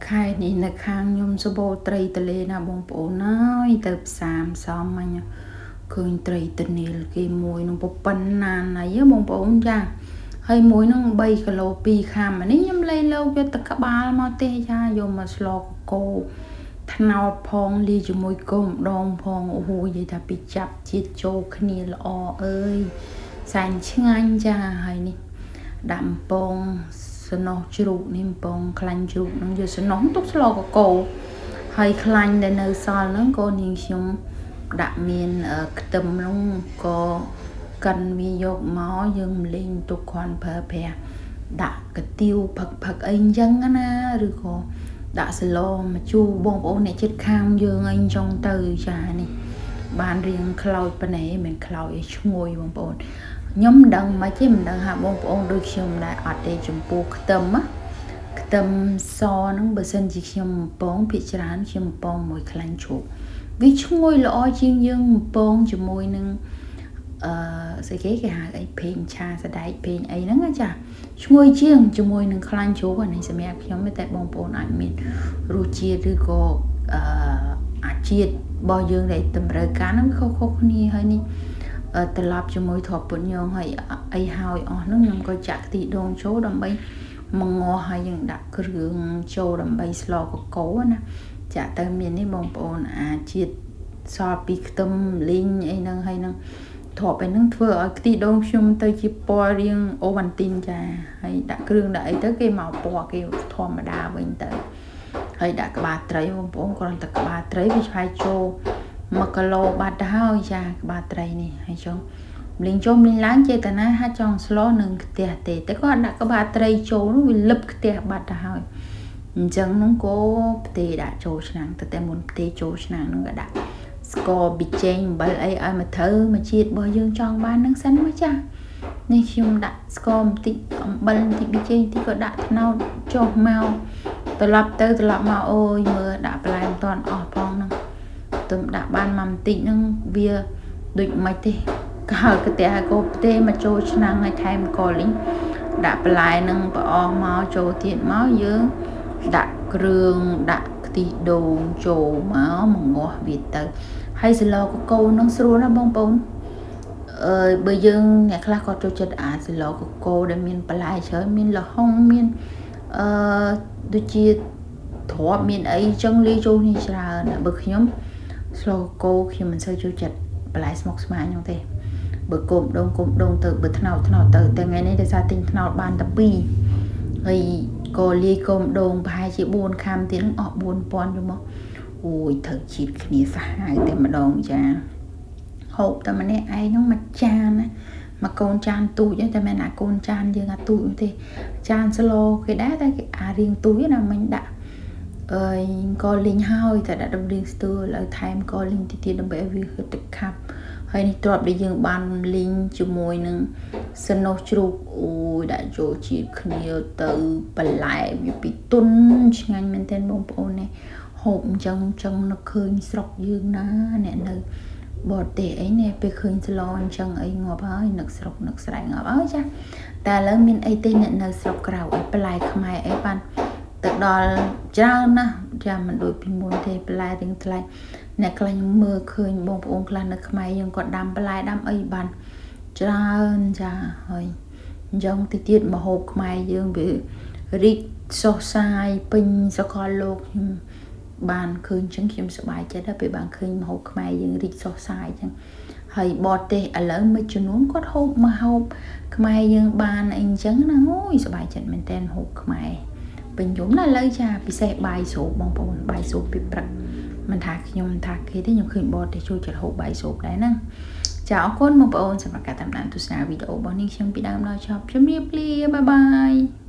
ខែនេះនៅខាងខ្ញុំសបោត្រីទលេណាបងប្អូនហើយទៅផ្សារសំអញឃើញត្រីទនេលគេមួយនឹងប៉ុណ្ណាណៃបងប្អូនចាហើយមួយនឹង3គីឡូ2ខាំនេះខ្ញុំលេងលោកយកទឹកក្បាលមកទេចាយកមកស្លកកោថ្នោតផងលីជាមួយគោម្ដងផងអូយនិយាយថាពីចាប់ជាតិចូលគ្នាល្អអើយសាញ់ឆ្ងាញ់ចាហើយនេះដាក់ពងสนอជ្រូកនេះពងខ្លាញ់ជ្រូកនឹងយកสนอទុកស្លកកោហើយខ្លាញ់ដែលនៅសល់ហ្នឹងក៏នាងខ្ញុំដាក់មានខ្ទឹមនោះក៏កិនវាយកមកយើងលេងទុកគ្រាន់ប្រើប្រាស់ដាក់កាទៀវផឹកអីអញ្ចឹងណាឬក៏ដាក់សឡមកជូរបងប្អូនអ្នកជិតខាងយើងអីអញ្ចឹងទៅចានេះបានរៀងខ្លោចប៉ុណ្ណេះមិនខ្លោចឲ្យឈ្ងុយបងប្អូនខ្ញុំមិនដឹងមកទេមិនដឹងថាបងប្អូនដូចខ្ញុំដែរអត់ទេចំពោះខ្ទឹមខ្ទឹមសហ្នឹងបើសិនជាខ្ញុំពងភាគច្រើនខ្ញុំពងមួយខ្លាញ់ជ្រូកវាឈ្ងុយល្អជាងយើងពងជាមួយនឹងស្អីគេហៅអីភេងឆាសដែកភេងអីហ្នឹងចាឈ្ងុយជាងជាមួយនឹងខ្លាញ់ជ្រូកនេះសម្រាប់ខ្ញុំតែបងប្អូនអាចមានរសជាតិឬក៏អាជាតិរបស់យើងដែលតម្រូវការហ្នឹងខុសៗគ្នាហើយនេះត្រឡប់ជាមួយធប់ពុនញងហើយអីហើយអស់ហ្នឹងខ្ញុំក៏ចាក់ខ្ទិះដូងចូលដើម្បីមកងាស់ហើយយើងដាក់គ្រឿងចូលដើម្បីស្លកកោណាចាក់ទៅមាននេះបងប្អូនអាជាតិសល់ពីខ្ទឹមលីងអីហ្នឹងហើយហ្នឹងធប់ឯហ្នឹងធ្វើឲ្យខ្ទិះដូងខ្ញុំទៅជាពណ៌រៀងអូវ៉ាន់ទីនចាហើយដាក់គ្រឿងដាក់អីទៅគេមកពណ៌គេធម្មតាវិញទៅហើយដាក់ក្បាលត្រីបងប្អូនគ្រាន់តែក្បាលត្រីវាឆ្លៃចូល1គីឡូបាត់ទៅហើយចាក្បាលត្រីនេះហើយចុងលីងចូលលីងឡើងចេតនាហាចង់ស្លនឹងខ្ទះទេតែគាត់ដាក់ក្បាលត្រីចូលនោះវាលឹបខ្ទះបាត់ទៅហើយអញ្ចឹងនោះក៏ផ្ទេដាក់ចូលឆ្នាំងតែមុនផ្ទេចូលឆ្នាំងនោះក៏ដាក់ស្ករប៊ីចេងអំបិលអីឲ្យមកត្រូវមកជាតិរបស់យើងចង់បាននឹងសិនមកចានេះខ្ញុំដាក់ស្ករបន្តិចអំបិលបន្តិចប៊ីចេងបន្តិចក៏ដាក់ត្នោតចុះមកត្រឡប់ទៅត្រឡប់មកអូយមើលដាក់បន្លែមិនទាន់អស់ផងហ្នឹងទុំដាក់បានមកបន្តិចហ្នឹងវាដូចមិនទេកើកតែក៏ផ្ទេមកចូលឆ្នាំងឲ្យថែមកលីងដាក់បន្លែហ្នឹងប្រអស់មកចូលទៀតមកយើងដាក់គ្រឿងដាក់ខ្ទិះដូងចូលមកងាស់វាទៅហើយសឡកកូនហ្នឹងស្រួលណាបងប្អូនបើយើងអ្នកខ្លះគាត់ចូលចិត្តអាសឡកកូដែលមានបន្លែច្រើនមានលហុងមានដូចជាទ្រាប់មានអីចឹងលាយចូលនេះច្រើនបើខ្ញុំស្លកកូខ្ញុំមិនសូវចូលចិត្តបន្លែស្មុគស្មាញហ្នឹងទេបើគុំដងទៅបើថ្នោតទៅតែថ្ងៃនេះដោយសារទិញថ្នោតបានតែ2ហើយក៏លាយគុំដងប្រហែលជា4ខាំទៀតហ្នឹងអស់4000យកមកអូយត្រូវជាតិគ្នាសាហាវតែម្ដងចាហូបតែម្នាក់ឯងហ្នឹងមួយចានណាមកកូនចានទូចតែមិនអាកូនចានយើងអាទូចទេចានស្លគេដែរតែគេអារៀងទូចណាមិញដាក់ក៏លីងហើយតែដាក់ដំរៀងស្ទើរឲ្យថែមក៏លីងទៀតដើម្បីឲ្យវាហឹកទឹកខាប់ហើយនេះទ្របដែលយើងបានលីងជាមួយនឹងសណោះជ្រូកអូយដាក់ចូលជាតិគ្នាទៅបន្លែវាពីទុនឆ្ងាញ់មែនទែនបងប្អូននេះហូបអញ្ចឹងនឹកឃើញស្រុកយើងណាអ្នកនៅបរទេសអីនេះពេលឃើញស្លអញ្ចឹងអីងាប់ហើយនឹកស្រុកនឹកស្រែងាប់ហើយចាតែឥឡូវមានអីទេអ្នកនៅស្រុកក្រៅអីបន្លែខ្មែរអីបានទៅដល់ច្រើនណាស់ចាមិនដូចពីមុនទេបន្លែទាំងថ្លៃអ្នកខ្លះខ្ញុំមើលឃើញបងប្អូនខ្លះនៅខ្មែរយើងក៏ដាំបន្លែដាំអីបានច្រើនចាហើយអញ្ចឹងទៀតម្ហូបខ្មែរយើងវារីកសុះសាយពេញសកលលោកខ្ញុំបានឃើញអញ្ចឹងខ្ញុំសប្បាយចិត្តដែរពេលបានឃើញម្ហូបខ្មែរយើងរីកសុះសាយអញ្ចឹងហើយបរទេសឥឡូវមួយចំនួនគាត់ហូបម្ហូបខ្មែរយើងបានអីអញ្ចឹងណាអូយសប្បាយចិត្តមែនតើម្ហូបខ្មែរពេញយំណាស់ឥឡូវចាពិសេសបាយស្រូបបងប្អូនបាយស្រូបពីព្រឹកមិនថាខ្ញុំថាគេទេខ្ញុំឃើញបរទេសចូលចិត្តហូបបាយស្រូបដែរហ្នឹងចាអរគុណបងប្អូនសម្រាប់ការតាមដានទស្សនាវីដេអូរបស់នេះខ្ញុំពីដើមដល់ចប់ជម្រាបលាបាយបាយ